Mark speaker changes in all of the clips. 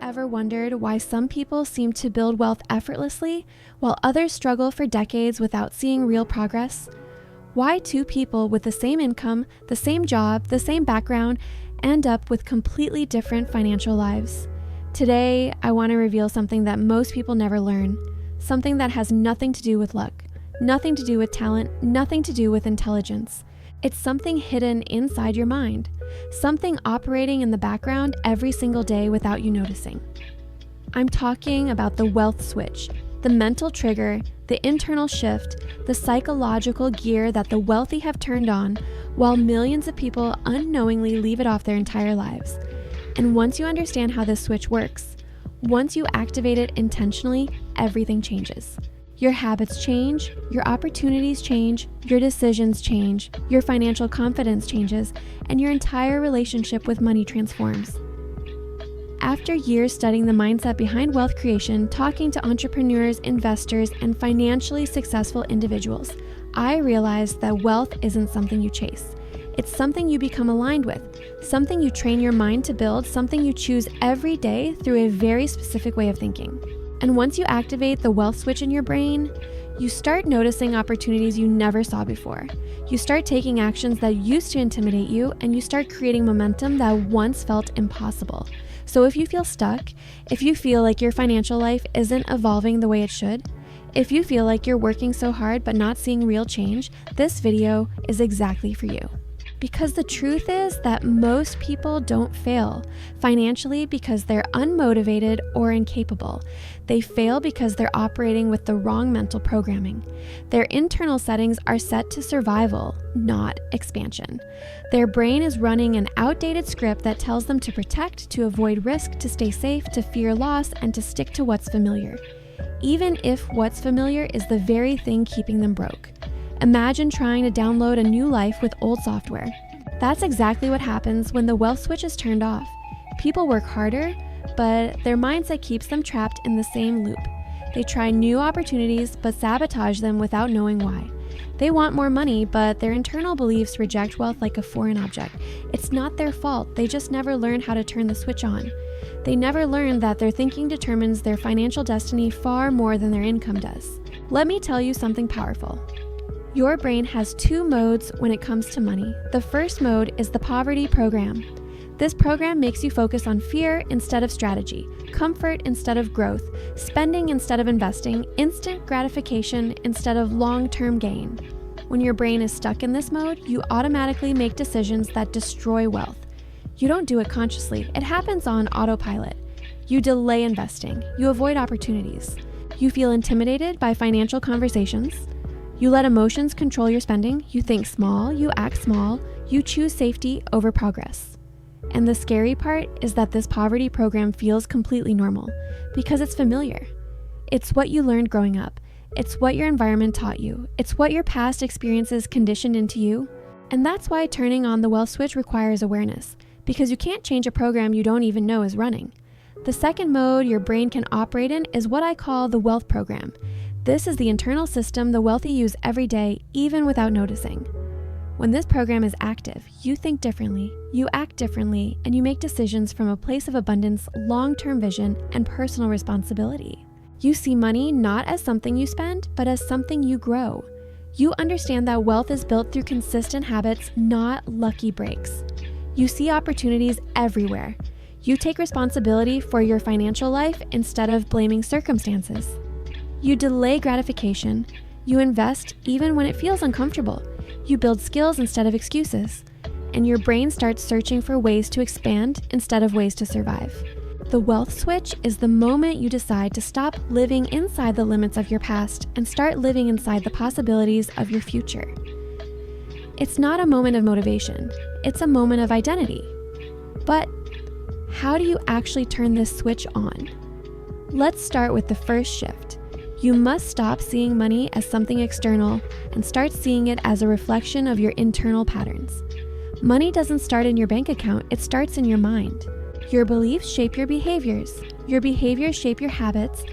Speaker 1: ever wondered why some people seem to build wealth effortlessly while others struggle for decades without seeing real progress? Why two people with the same income, the same job, the same background end up with completely different financial lives? Today, I want to reveal something that most people never learn, something that has nothing to do with luck, nothing to do with talent, nothing to do with intelligence. It's something hidden inside your mind, something operating in the background every single day without you noticing. I'm talking about the wealth switch, the mental trigger, the internal shift, the psychological gear that the wealthy have turned on, while millions of people unknowingly leave it off their entire lives. And once you understand how this switch works, once you activate it intentionally, everything changes. Your habits change, your opportunities change, your decisions change, your financial confidence changes, and your entire relationship with money transforms. After years studying the mindset behind wealth creation, talking to entrepreneurs, investors, and financially successful individuals, I realized that wealth isn't something you chase. It's something you become aligned with, something you train your mind to build, something you choose every day through a very specific way of thinking. And once you activate the wealth switch in your brain, you start noticing opportunities you never saw before. You start taking actions that used to intimidate you, and you start creating momentum that once felt impossible. So if you feel stuck, if you feel like your financial life isn't evolving the way it should, if you feel like you're working so hard but not seeing real change, this video is exactly for you. Because the truth is that most people don't fail financially because they're unmotivated or incapable. They fail because they're operating with the wrong mental programming. Their internal settings are set to survival, not expansion. Their brain is running an outdated script that tells them to protect, to avoid risk, to stay safe, to fear loss, and to stick to what's familiar, even if what's familiar is the very thing keeping them broke. Imagine trying to download a new life with old software. That's exactly what happens when the wealth switch is turned off. People work harder, but their mindset keeps them trapped in the same loop. They try new opportunities, but sabotage them without knowing why. They want more money, but their internal beliefs reject wealth like a foreign object. It's not their fault, they just never learned how to turn the switch on. They never learned that their thinking determines their financial destiny far more than their income does. Let me tell you something powerful. Your brain has two modes when it comes to money. The first mode is the poverty program. This program makes you focus on fear instead of strategy, comfort instead of growth, spending instead of investing, instant gratification instead of long-term gain. When your brain is stuck in this mode, you automatically make decisions that destroy wealth. You don't do it consciously. It happens on autopilot. You delay investing. You avoid opportunities. You feel intimidated by financial conversations. You let emotions control your spending, you think small, you act small, you choose safety over progress. And the scary part is that this poverty program feels completely normal because it's familiar. It's what you learned growing up. It's what your environment taught you. It's what your past experiences conditioned into you. And that's why turning on the wealth switch requires awareness, because you can't change a program you don't even know is running. The second mode your brain can operate in is what I call the wealth program. This is the internal system the wealthy use every day, even without noticing. When this program is active, you think differently, you act differently, and you make decisions from a place of abundance, long-term vision, and personal responsibility. You see money not as something you spend, but as something you grow. You understand that wealth is built through consistent habits, not lucky breaks. You see opportunities everywhere. You take responsibility for your financial life instead of blaming circumstances. You delay gratification. You invest even when it feels uncomfortable. You build skills instead of excuses. And your brain starts searching for ways to expand instead of ways to survive. The wealth switch is the moment you decide to stop living inside the limits of your past and start living inside the possibilities of your future. It's not a moment of motivation. It's a moment of identity. But how do you actually turn this switch on? Let's start with the first shift. You must stop seeing money as something external and start seeing it as a reflection of your internal patterns. Money doesn't start in your bank account, it starts in your mind. Your beliefs shape your behaviors shape your habits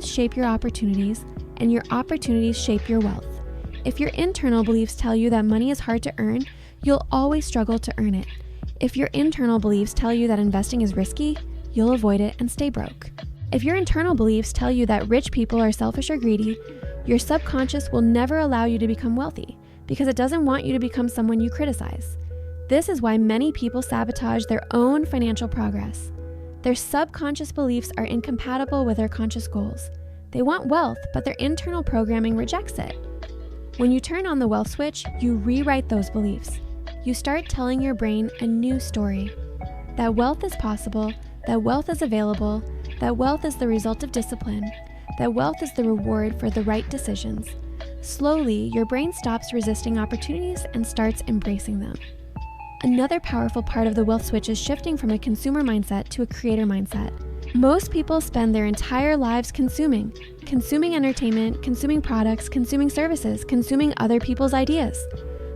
Speaker 1: shape your opportunities, and your opportunities shape your wealth. If your internal beliefs tell you that money is hard to earn, you'll always struggle to earn it. If your internal beliefs tell you that investing is risky, you'll avoid it and stay broke. If your internal beliefs tell you that rich people are selfish or greedy, your subconscious will never allow you to become wealthy because it doesn't want you to become someone you criticize. This is why many people sabotage their own financial progress. Their subconscious beliefs are incompatible with their conscious goals. They want wealth, but their internal programming rejects it. When you turn on the wealth switch, you rewrite those beliefs. You start telling your brain a new story. That wealth is possible, that wealth is available, that wealth is the result of discipline, that wealth is the reward for the right decisions. Slowly, your brain stops resisting opportunities and starts embracing them. Another powerful part of the wealth switch is shifting from a consumer mindset to a creator mindset. Most people spend their entire lives consuming entertainment, consuming products, consuming services, consuming other people's ideas.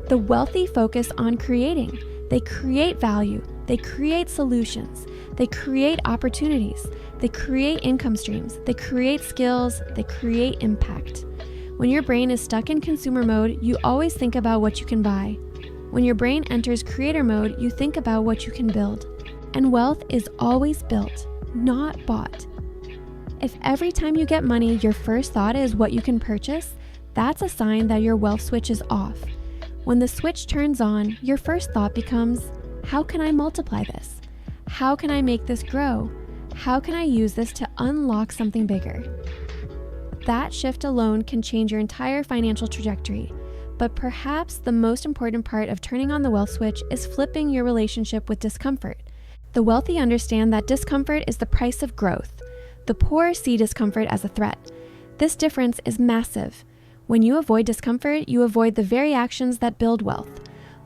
Speaker 1: The wealthy focus on creating. They create value, they create solutions, they create opportunities, they create income streams, they create skills, they create impact. When your brain is stuck in consumer mode, you always think about what you can buy. When your brain enters creator mode, you think about what you can build. And wealth is always built, not bought. If every time you get money, your first thought is what you can purchase, that's a sign that your wealth switch is off. When the switch turns on, your first thought becomes, how can I multiply this? How can I make this grow? How can I use this to unlock something bigger? That shift alone can change your entire financial trajectory. But perhaps the most important part of turning on the wealth switch is flipping your relationship with discomfort. The wealthy understand that discomfort is the price of growth. The poor see discomfort as a threat. This difference is massive. When you avoid discomfort, you avoid the very actions that build wealth.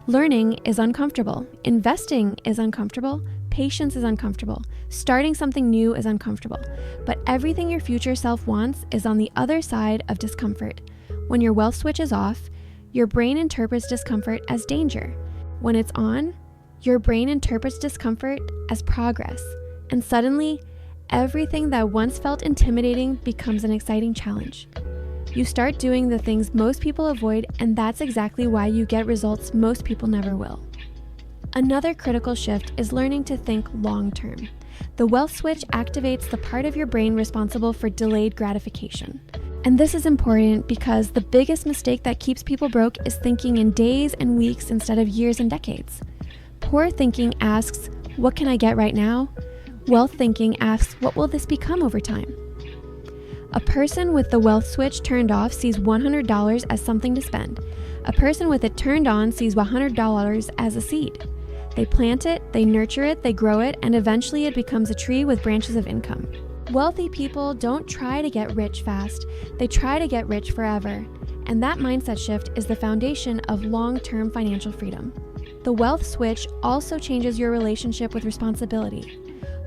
Speaker 1: Learning is uncomfortable. Investing is uncomfortable. Patience is uncomfortable. Starting something new is uncomfortable. But everything your future self wants is on the other side of discomfort. When your wealth switch is off, your brain interprets discomfort as danger. When it's on, your brain interprets discomfort as progress. And suddenly, everything that once felt intimidating becomes an exciting challenge. You start doing the things most people avoid, and that's exactly why you get results most people never will. Another critical shift is learning to think long-term. The wealth switch activates the part of your brain responsible for delayed gratification. And this is important because the biggest mistake that keeps people broke is thinking in days and weeks instead of years and decades. Poor thinking asks, what can I get right now? Wealth thinking asks, what will this become over time? A person with the wealth switch turned off sees $100 as something to spend. A person with it turned on sees $100 as a seed. They plant it, they nurture it, they grow it, and eventually it becomes a tree with branches of income. Wealthy people don't try to get rich fast, they try to get rich forever. And that mindset shift is the foundation of long-term financial freedom. The wealth switch also changes your relationship with responsibility.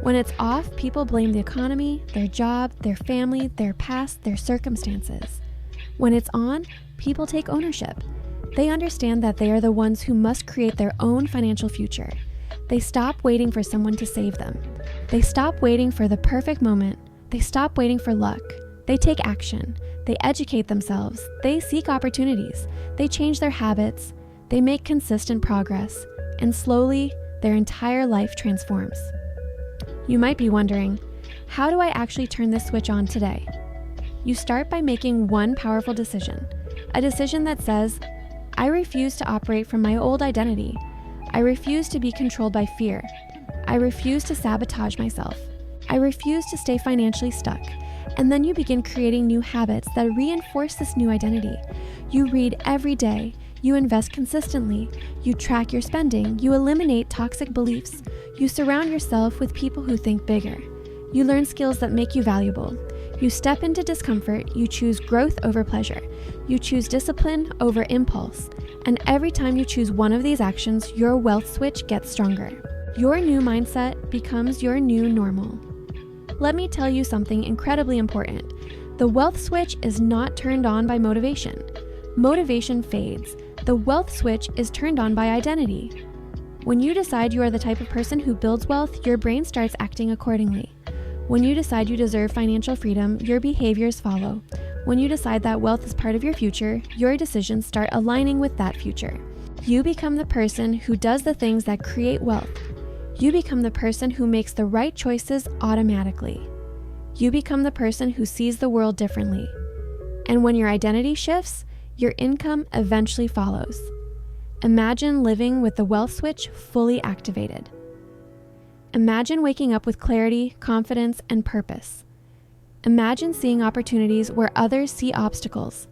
Speaker 1: When it's off, people blame the economy, their job, their family, their past, their circumstances. When it's on, people take ownership. They understand that they are the ones who must create their own financial future. They stop waiting for someone to save them. They stop waiting for the perfect moment. They stop waiting for luck. They take action. They educate themselves. They seek opportunities. They change their habits. They make consistent progress. And slowly, their entire life transforms. You might be wondering, how do I actually turn this switch on today? You start by making one powerful decision. A decision that says, I refuse to operate from my old identity. I refuse to be controlled by fear. I refuse to sabotage myself. I refuse to stay financially stuck. And then you begin creating new habits that reinforce this new identity. You read every day. You invest consistently. You track your spending. You eliminate toxic beliefs. You surround yourself with people who think bigger. You learn skills that make you valuable. You step into discomfort. You choose growth over pleasure. You choose discipline over impulse. And every time you choose one of these actions, your wealth switch gets stronger. Your new mindset becomes your new normal. Let me tell you something incredibly important. The wealth switch is not turned on by motivation. Motivation fades. The wealth switch is turned on by identity. When you decide you are the type of person who builds wealth, your brain starts acting accordingly. When you decide you deserve financial freedom, your behaviors follow. When you decide that wealth is part of your future, your decisions start aligning with that future. You become the person who does the things that create wealth. You become the person who makes the right choices automatically. You become the person who sees the world differently. And when your identity shifts, your income eventually follows. Imagine living with the wealth switch fully activated. Imagine waking up with clarity, confidence, and purpose. Imagine seeing opportunities where others see obstacles.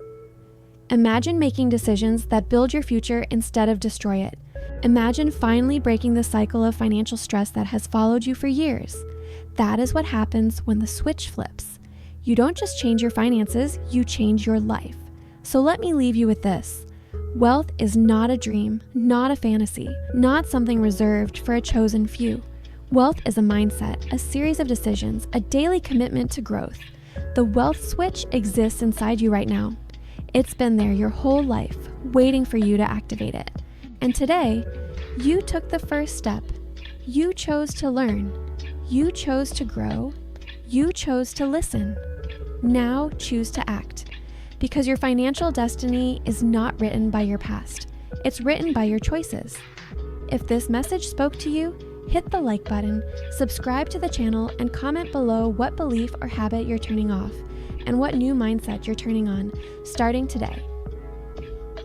Speaker 1: Imagine making decisions that build your future instead of destroy it. Imagine finally breaking the cycle of financial stress that has followed you for years. That is what happens when the switch flips. You don't just change your finances, you change your life. So let me leave you with this. Wealth is not a dream, not a fantasy, not something reserved for a chosen few. Wealth is a mindset, a series of decisions, a daily commitment to growth. The wealth switch exists inside you right now. It's been there your whole life, waiting for you to activate it. And today, you took the first step. You chose to learn. You chose to grow. You chose to listen. Now choose to act. Because your financial destiny is not written by your past. It's written by your choices. If this message spoke to you, hit the like button, subscribe to the channel, and comment below what belief or habit you're turning off and what new mindset you're turning on, starting today.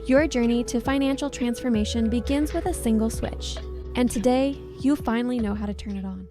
Speaker 1: Your journey to financial transformation begins with a single switch, and today you finally know how to turn it on.